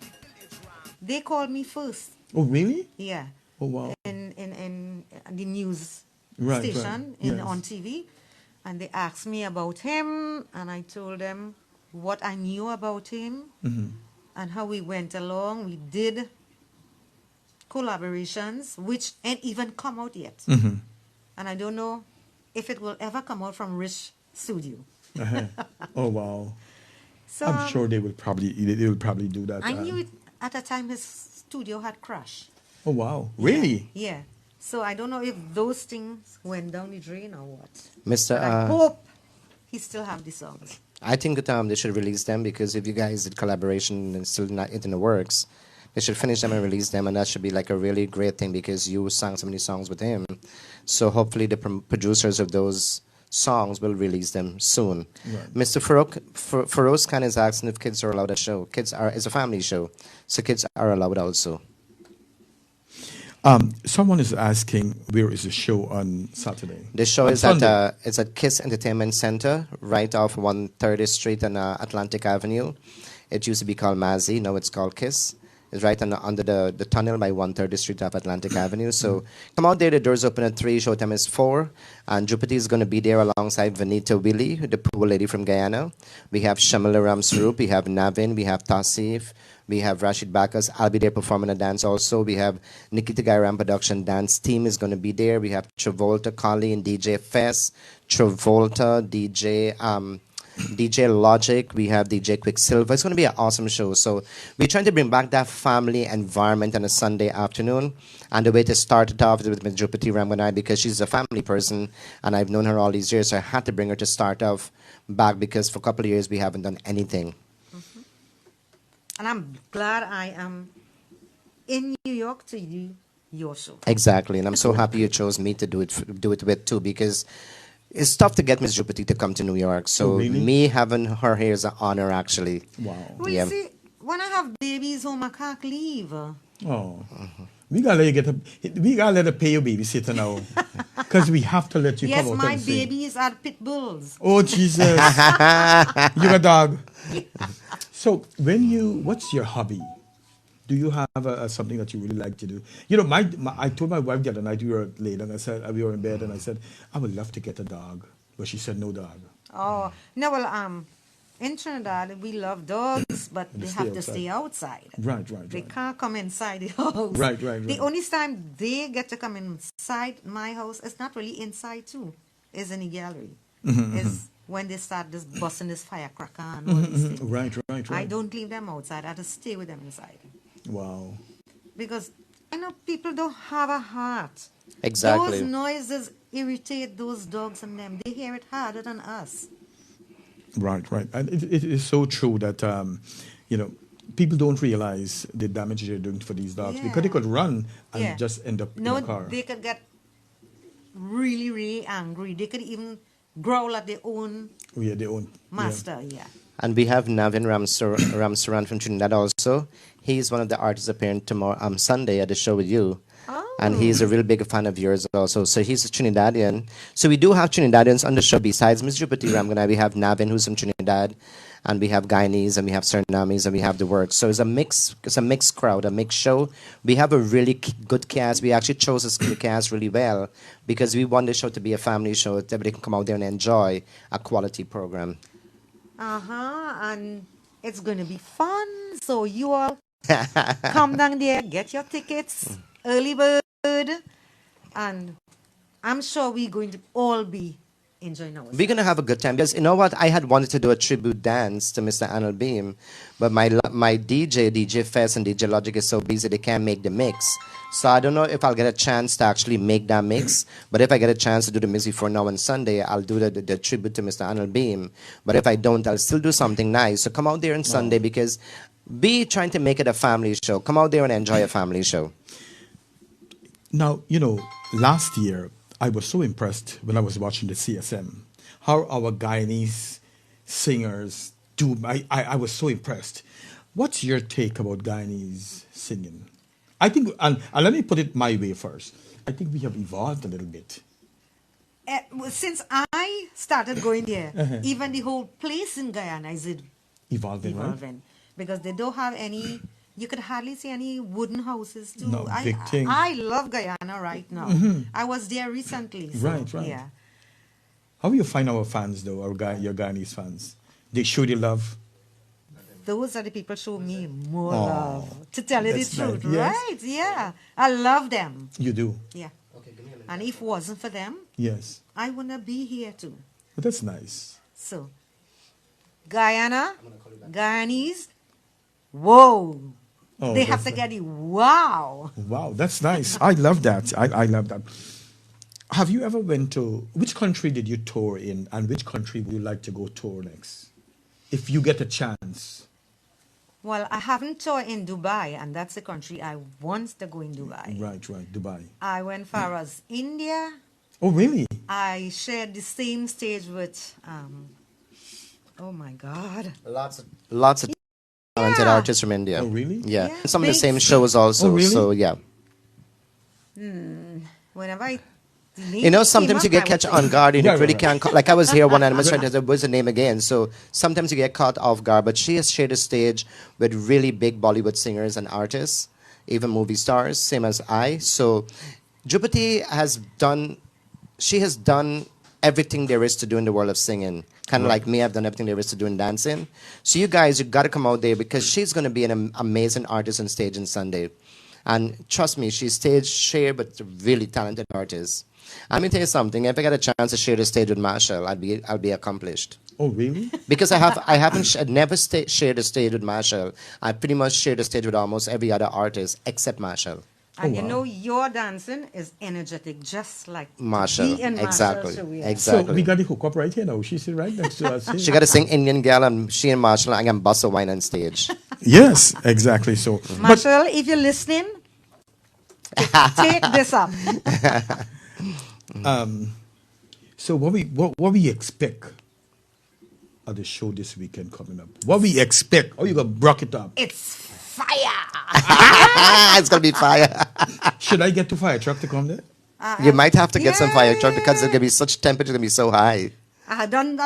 me first. Oh, really? Yeah. Oh, wow. In the news Right, station yes. on TV, and they asked me about him, and I told them what I knew about him and how we went along. We did collaborations, which ain't even come out yet, and I don't know if it will ever come out from Rich Studio. Oh, wow. So I'm sure they will probably do that. I knew it at the time his studio had crashed. Oh, wow. Really? Yeah. So I don't know if those things went down the drain or what. Mr. I hope he still have the songs. I think that they should release them, because if you guys did collaboration and still not in the works, they should finish them and release them, and that should be like a really great thing, because you sang so many songs with him. So hopefully the producers of those songs will release them soon. Right. Mr. Feroz Khan is asking if kids are allowed at show. It's a family show, so kids are allowed also. Someone is asking where is the show on Saturday? The show On is Sunday. it's at Kiss Entertainment Center, right off 130th Street on Atlantic Avenue. It used to be called Mazzy, now it's called Kiss. It's right under the tunnel by 130th Street off Atlantic Avenue. So come out there, the doors open at 3, showtime is 4. And Drupatee is going to be there alongside Vanita Willie, the poor lady from Guyana. We have Shamila Ramsroop, we have Navin, we have Tasif, we have Rashid Bakas. I'll be there performing a dance also. We have Nikita Gairam production dance team is going to be there. We have Travolta, Colleen, DJ Fess, Travolta, DJ Logic, we have DJ Quicksilver. It's going to be an awesome show. So we're trying to bring back that family environment on a Sunday afternoon. And the way to start it off is with Ms. Drupatee Ramganai, because she's a family person and I've known her all these years. So I had to bring her to start off back, because for a couple of years we haven't done anything. And I'm glad I am in New York to do your show. Exactly. And I'm so happy you chose me to do it with too, because it's tough to get Ms. Drupatee to come to New York. So really? me having her here is an honor, actually. Wow. Well, Yeah. you see, when I have babies home, I can't leave. Oh. We gotta let her pay your babysitter now. Because we have to let you Yes, come out my and sing. babies are pit bulls. Oh, Jesus. You're a dog. So what's your hobby? Do you have something that you really like to do? You know, I told my wife the other night, we were late, and I said, we were in bed, and I said, I would love to get a dog. But she said, no dog. Oh, no, well, in Trinidad, we love dogs, but they have to stay outside. Right. They can't come inside the house. Right. The only time they get to come inside my house, it's not really inside too, is in the gallery. Is when they start this busting this firecracker and all these things. Right. I don't leave them outside. I have to stay with them inside. Wow. Because, people don't have a heart. Exactly. Those noises irritate those dogs and them. They hear it harder than us. Right. And it is so true that, people don't realize the damage they're doing for these dogs, because they could run and just end up in a car. They could get really, really angry. They could even growl at their own master. Yeah. And we have Navin Ramsaran from Trinidad also. He's one of the artists appearing tomorrow, Sunday at the show with you. Oh. And he's a real big fan of yours also. So he's a Trinidadian. So we do have Trinidadians on the show. Besides Ms. Drupatee Ramganai, we have Navin, who's from Trinidad. And we have Guyanese, and we have Surinamis, and we have the works. So it's a mixed crowd, a mixed show. We have a really good cast. We actually chose the cast really well, because we want the show to be a family show that everybody can come out there and enjoy a quality program. And it's going to be fun. So you all come down there, get your tickets, early bird, and I'm sure we're going to all be enjoying ourselves. We're going to have a good time. Because you know what? I had wanted to do a tribute dance to Mr. Anil Beam, but my DJ Fest and DJ Logic is so busy they can't make the mix. So I don't know if I'll get a chance to actually make that mix. But if I get a chance to do the mix before now on Sunday, I'll do the tribute to Mr. Anil Beam. But if I don't, I'll still do something nice. So come out there on Sunday because be trying to make it a family show. Come out there and enjoy a family show. Now, you know, last year, I was so impressed when I was watching the CSM, how our Guyanese singers do. I was so impressed. What's your take about Guyanese singing? I think, and let me put it my way first. I think we have evolved a little bit. Since I started going there, even the whole place in Guyana is Evolving, right? Because they don't have any, you could hardly see any wooden houses too. No, big thing. I love Guyana right now. I was there recently. So, Right. Yeah. How do you find our fans, though, your Guyanese fans? They show you love? Those are the people show me more love. To tell you the that's truth, nice. Yes. right? Yeah. I love them. You do? Yeah. And if it wasn't for them, Yes. I wouldn't be here too. But that's nice. So, Guyana, Guyanese, whoa. Oh, They have to that's get it. Wow. Wow, that's nice. I love that. I love that. Have you ever went to, which country did you tour in, and which country would you like to go tour next? If you get a chance. Well, I haven't toured in Dubai, and that's the country I want to go in Dubai. Right, Dubai. I went far as India. Oh, really? I shared the same stage with, oh my God. Lots of talented artists from India. Oh, really? Yeah. Yeah. Some of the Big- same shows also. Oh, really? So, yeah. Whenever I... You know, sometimes you get catch on guard and Yeah, you really right. can't... Like I was here one night, I was trying to say, what's the name again? So sometimes you get caught off guard. But she has shared a stage with really big Bollywood singers and artists, even movie stars, same as I. So Drupatee has done... She has done everything there is to do in the world of singing. Kind of like me, I've done everything there is to do in dancing. So you guys, you got to come out there because she's going to be an amazing artist on stage on Sunday. And trust me, she's stage shared with really talented artists. Let me tell you something. If I get a chance to share the stage with Marshall, I'll be accomplished. Oh, really? Because I've never shared the stage with Marshall. I pretty much shared the stage with almost every other artist except Marshall. And Oh, you wow. know, your dancing is energetic, just like Marshall, me and exactly, Marshall. So we are. exactly. So we got the hookup right here now. She's right next to us. She got to sing Indian Girl, and she and Marshall are going to bust a wine on stage. Yes, exactly. So, but Marshall, if you're listening, take this up. so what we expect of the show this weekend coming up? What we expect? Oh, you gonna brock it up? It's fire. It's going to be fire. Should I get to fire truck to come there? You might have to get some fire truck because there's going to be such temperature, going to be so high. I done.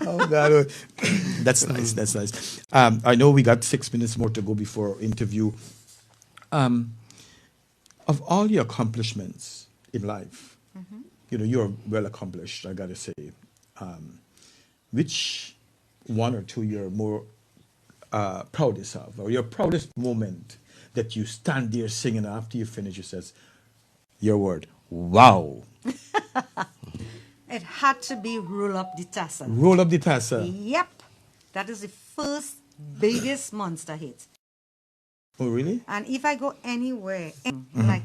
Oh God, that's nice. That's nice. I know we got 6 minutes more to go before our interview. Of all your accomplishments in life, you know you're well accomplished. I got to say, which one or two you're more proudest of, or your proudest moment that you stand there singing after you finish? You says, your word, wow. It had to be Roll Up the Tassel. Roll up the tassel. Yep. That is the first biggest monster hit. Oh, really? And if I go anywhere, like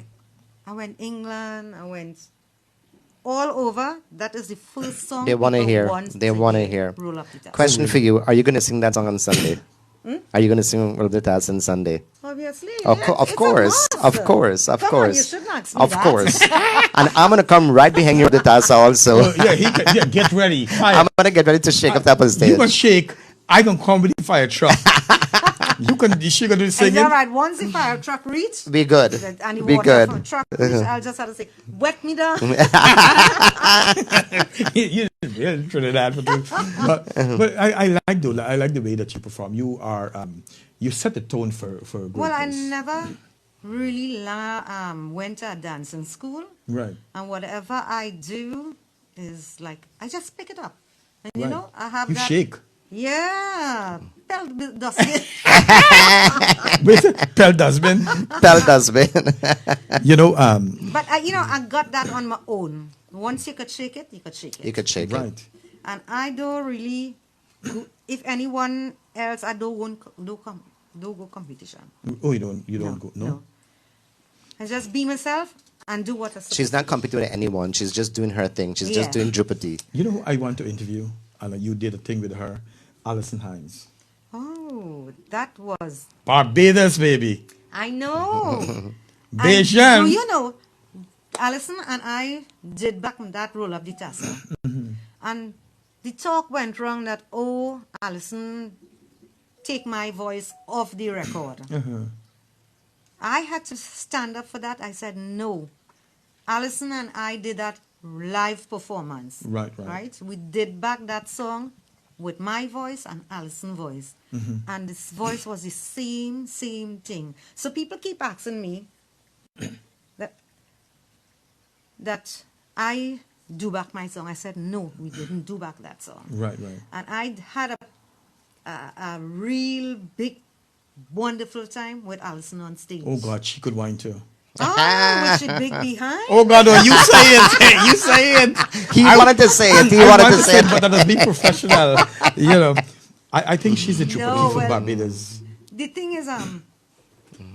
I went England, I went all over, that is the first song They want to people hear. want They to want to hear. Roll Up the Tassel. Question for you: are you going to sing that song on Sunday? Are you going to sing Roll Up the Tassel on Sunday? Obviously. Of it's course, a of must. course, of Come course. on, you shouldn't ask me Of that. course. And I'm going to come right behind you with the tassel also. Oh, yeah, get ready. Fire. I'm going to get ready to shake up that on You stage. can shake. I can come with the fire truck. She can do the It's singing. all right. Once the fire truck reach, Be good. and the Be water good. from truck reach, I'll just have to say, wet me down. You're in Trinidad, but I like the way that you perform. You are you set the tone for greatness. Well, I never really went to a dancing school. Right. And whatever I do is like, I just pick it up. And you Right. know, I have You that. shake. Yeah. Tell the dustbin. With Pel Dustbin. Tell Dustbin. You know, But I got that on my own. Once you could shake it, you could shake it. You could shake it. right. And I don't really, if anyone else, I don't go competition. Oh, you don't go, no? I just be myself and do what I say. She's not competing with anyone. She's just doing her thing. She's just doing Drupatee. You know who I want to interview? And you did a thing with her, Alison Hines. Oh, that was, Barbados, baby. I know. And Beijing. do you know, Alison and I did back that roll of the tassel. And the talk went wrong that, oh, Alison, take my voice off the record. I had to stand up for that. I said, no. Alison and I did that live performance. Right. We did back that song with my voice and Alison's voice. And this voice was the same thing. So people keep asking me that I do back my song. I said, no, we didn't do back that song. Right. And I had a real big, wonderful time with Alison on stage. Oh, God, she could whine too. Oh, with your big behind. Oh, God, no, you say it. You say it. He wanted to say it. He wanted to say it. But that is being professional. I think she's a Drupatee for well, Barbados. The thing is,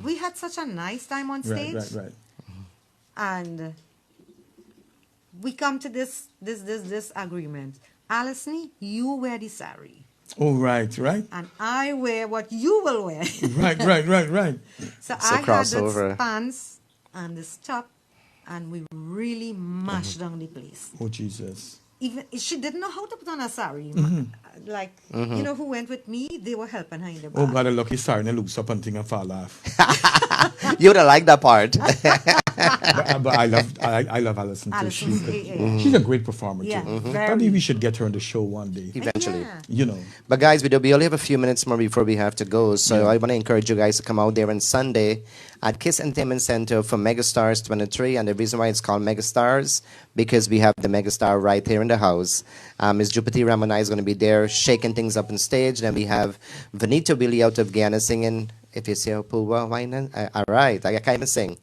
we had such a nice time on stage. Right. And we come to this agreement. Alison, you wear the sari. Oh, right. And I wear what you will wear. Right. So I had crossover. this pants and this top, and we really mashed down the place. Oh, Jesus. Even she didn't know how to put on a sari. Like, who went with me, they were helping her in the back. Oh, God, a lucky sari and looks up and thing and fall off. You would have liked that part. but I love Alison too. She's a great performer too. Probably we should get her on the show one day. Eventually. Yeah. But guys, we only have a few minutes more before we have to go. So I want to encourage you guys to come out there on Sunday at Kiss Entertainment Center for Megastars 23. And the reason why it's called Megastars, because we have the Megastar right here in the house. Ms. Drupatee Ram and I is going to be there shaking things up on stage. Then we have Vanita Willie out of Guyana singing If You Say Pulwa, why not? All right, I can't even sing.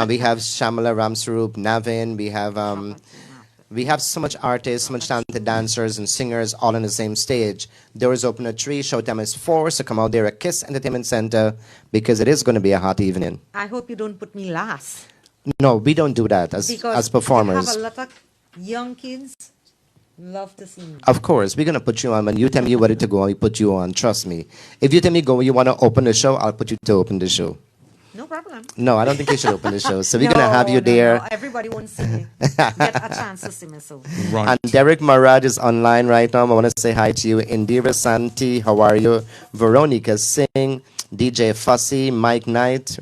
We have Shamala Ramsaroop, Navin. We have so much artists, so much talented dancers and singers all on the same stage. Doors open at 3, showtime is 4, so come out there at Kiss Entertainment Center because it is going to be a hot evening. I hope you don't put me last. No, we don't do that as performers. We have a lot of young kids love to see me. Of course, we're going to put you on. When you tell me you're ready to go, we put you on. Trust me. If you tell me go, you want to open the show, I'll put you to open the show. No problem. No, I don't think you should open the show. So we're going to have you there. No. Everybody won't see me. Get a chance to see me. So. Right. And Derek Marad is online right now. I want to say hi to you. Indira Santi, how are you? Veronica Singh, DJ Fussy, Mike Knight.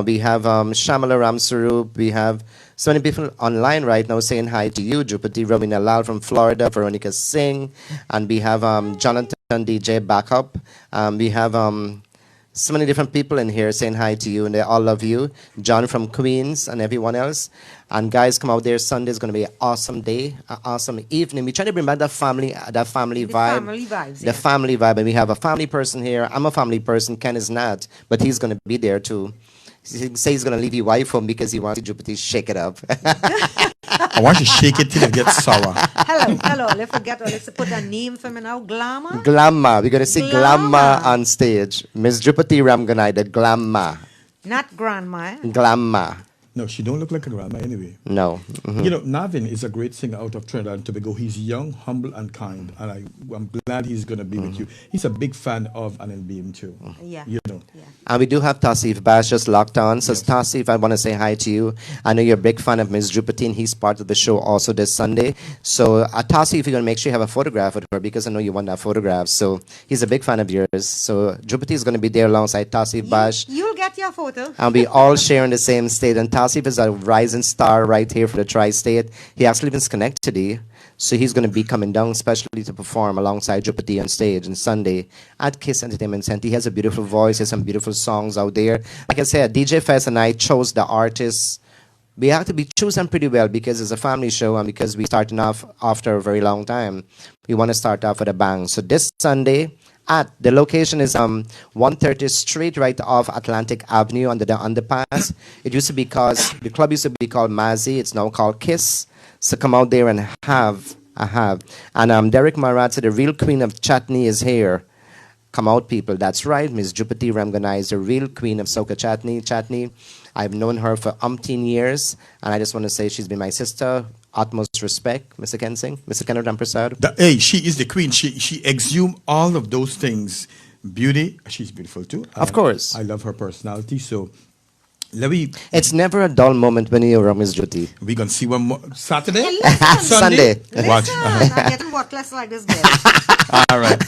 We have Shamala Ramsaroop. We have so many people online right now saying hi to you. Drupatee Ravina Lal from Florida, Veronica Singh. And we have Jonathan DJ Backup. We have so many different people in here saying hi to you, and they all love you. John from Queens and everyone else. And guys, come out there. Sunday is going to be an awesome day, an awesome evening. We try to bring back that family vibe. The family vibes, The family vibe. And we have a family person here. I'm a family person. Ken is not, but he's going to be there too. He says he's going to leave your wife home because he wants Drupatee shake it up. I want to shake it till it gets sour. Hello. Let's put a name for me now. Glamour? Glamour. We're going to see Glamour on stage. Miss Drupatee Ramganai, Glamour. Not grandma. Glamour. No, she don't look like a grandma anyway. No. Navin is a great singer out of Trinidad and Tobago. He's young, humble, and kind. And I'm glad he's going to be with you. He's a big fan of Anil Beam too. Yeah. Yeah. And we do have Tasif Bash just locked on. So Tasif, I want to say hi to you. I know you're a big fan of Ms. Drupatee, and he's part of the show also this Sunday. So Tasif, you're going to make sure you have a photograph with her because I know you want that photograph. So he's a big fan of yours. So Drupatee is going to be there alongside Tasif Bash. You'll get your photo. And we all share in the same state. And Tasif is a rising star right here for the Tri-State. He actually lives in Schenectady. So he's going to be coming down especially to perform alongside Drupatee on stage on Sunday at Kiss Entertainment Center. He has a beautiful voice. He has some beautiful songs out there. Like I said, DJ Fest and I chose the artists we have to be choosing pretty well because it's a family show and because we starting off after a very long time. We want to start off with a bang. So this Sunday, at the location is 130th Street, right off Atlantic Avenue under the underpass. It used to be called, the club used to be called Mazzy. It's now called Kiss. So come out there and have. And Derek Maratha, the real queen of Chutney, is here. Come out, people. That's right. Miss Drupatee Ramgana is the real queen of Soca Chutney. I've known her for umpteen years, and I just want to say she's been my sister. Utmost respect, Mr. Ken Rampersaud. Hey, she is the queen. She exhumed all of those things. Beauty. She's beautiful too. Of course. I love her personality. So it's never a dull moment when you're around Miss Drupatee. We're going to see one more. Saturday? Sunday. Watch. I'm getting worthless like this girl. All right.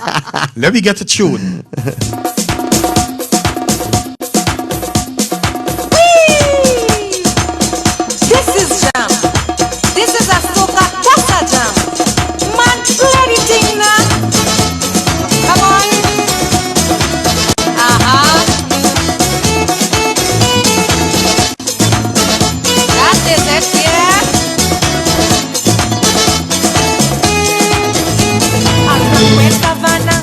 Let me get a tune. This is jam. This is a soca tassa jam. Man, play the thing now. Come on. That is it, yeah. I'm from West Havana.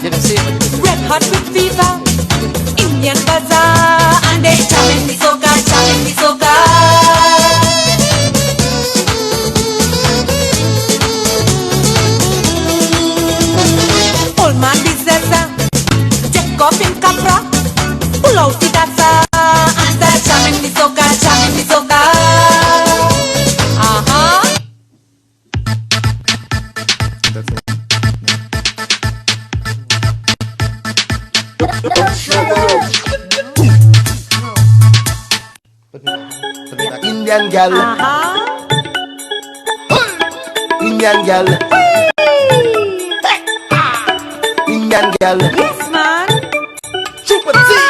Red hot with fever. Indian bazaar. And they jamming the soca, jamming the soca. Old man business, take off in Capra, pull out the data, and start jamming the soca, jamming the soca. That's it. Indian girl. Indian girl. Indian girl. Yes, man. Drupatee.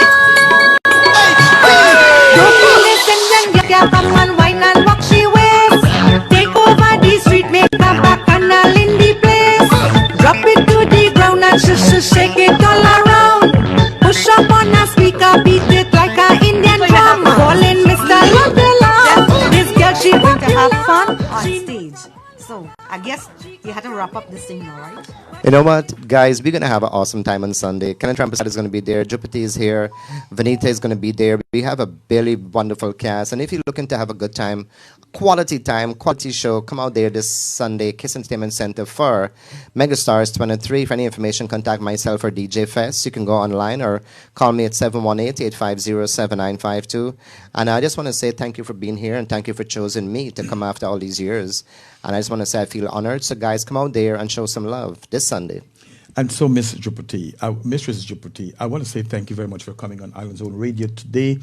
Listen, young girl, come and wine and walk she waist. Take over the street, make a bacchanal in the place. Drop it to the ground and shake it all around. Push up on a speaker, beat it like a Indian drum. Calling Mr. Love. This girl, she want to have fun On stage. So, I guess you had to wrap up this thing now, right? You know what, guys? We're going to have an awesome time on Sunday. Ken Rampersaud is going to be there. Drupatee is here. Vanita is going to be there. We have a really wonderful cast. And if you're looking to have a good time, quality show, come out there this Sunday, Kiss Entertainment Center for Megastars 23. For any information, contact myself or DJ Fest. You can go online or call me at 718-850-7952. And I just want to say thank you for being here and thank you for choosing me to come after all these years. And I just want to say I feel honored. So, guys, come out there and show some love this Sunday. And so, Miss Drupatee, Mistress Drupatee, I want to say thank you very much for coming on Island Zone Radio today.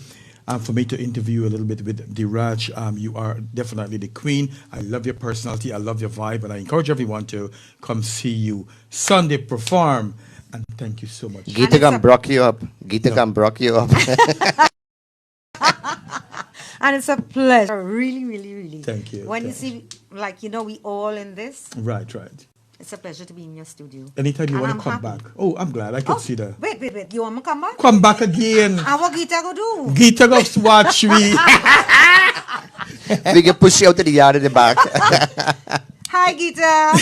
For me to interview a little bit with Dheeraj, you are definitely the queen. I love your personality. I love your vibe. And I encourage everyone to come see you Sunday perform. And thank you so much. Geeta can brock you up. Geeta can brock you up. And it's a pleasure. Really, really, really. Thank you. When Thanks. you see, like, you know, we all in this, Right. it's a pleasure to be in your studio. Anytime you And want I'm to come happy. back. Oh, I'm glad. I could see that. Wait. You want me to come back? Come back again. And what Geeta go do? Gita go watch me. We can push you out to the yard in the back. Hi, Geeta.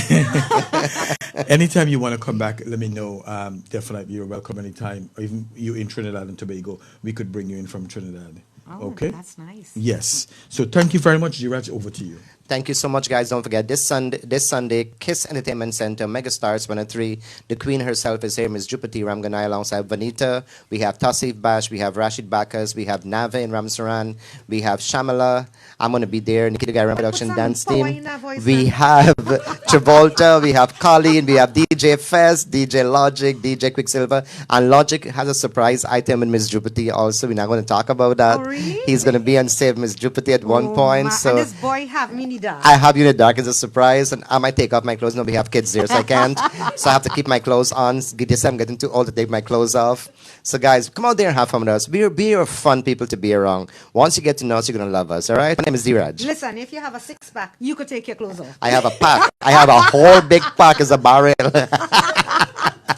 Anytime you want to come back, let me know. Definitely, you're welcome anytime. Or even you in Trinidad and Tobago, we could bring you in from Trinidad. Oh, Okay? that's nice. Yes. So thank you very much, Dheeraj. Over to you. Thank you so much, guys. Don't forget, this Sunday, Kiss Entertainment Center, Megastars 103. The queen herself is here, Miss Drupatee Ramganai, alongside Vanita. We have Tassif Bash, we have Rashid Bakas, we have Nave in Ramsaran, we have Shamala. I'm going to be there, Nikita Guy Production some Dance power Team. in that voice, We man. have Travolta, we have Colleen, we have DJ Fest, DJ Logic, DJ Quicksilver. And Logic has a surprise item in Miss Drupatee also. We're not going to talk about that. Oh, really? He's going to be on stage, Miss Drupatee at one point. So And this boy have me in the dark. I have you in the dark as a surprise, and I might take off my clothes. No, we have kids there, so I can't. So I have to keep my clothes on. I'm getting too old to take my clothes off. So guys, come out there and have fun with us. We're fun people to be around. Once you get to know us, you're going to love us, all right? My name is Dheeraj. Listen, if you have a six-pack, you could take your clothes off. I have a pack. I have a whole big pack as a barrel.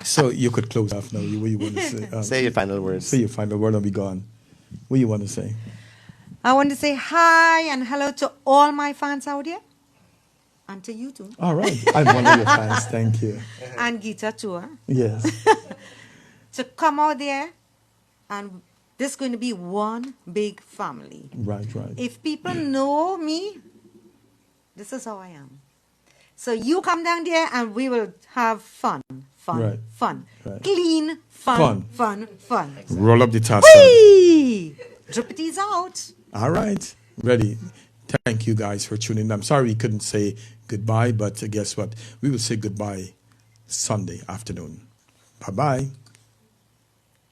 So you could close off now. What you want to say? Say your final words. Say your final word and be gone. What you want to say? I want to say hi and hello to all my fans out there. And to you too. All right. I'm one of your fans. Thank you. And Gita too. Yes. To come out there, and this is going to be one big family. Right, right. If people know me, this is how I am. So you come down there and we will have fun. Right. Fun. Right. Clean, fun. Exactly. Roll up the tassel. Whee! Drupatee's out. All right. Ready. Thank you guys for tuning in. I'm sorry we couldn't say goodbye, but guess what? We will say goodbye Sunday afternoon. Bye-bye.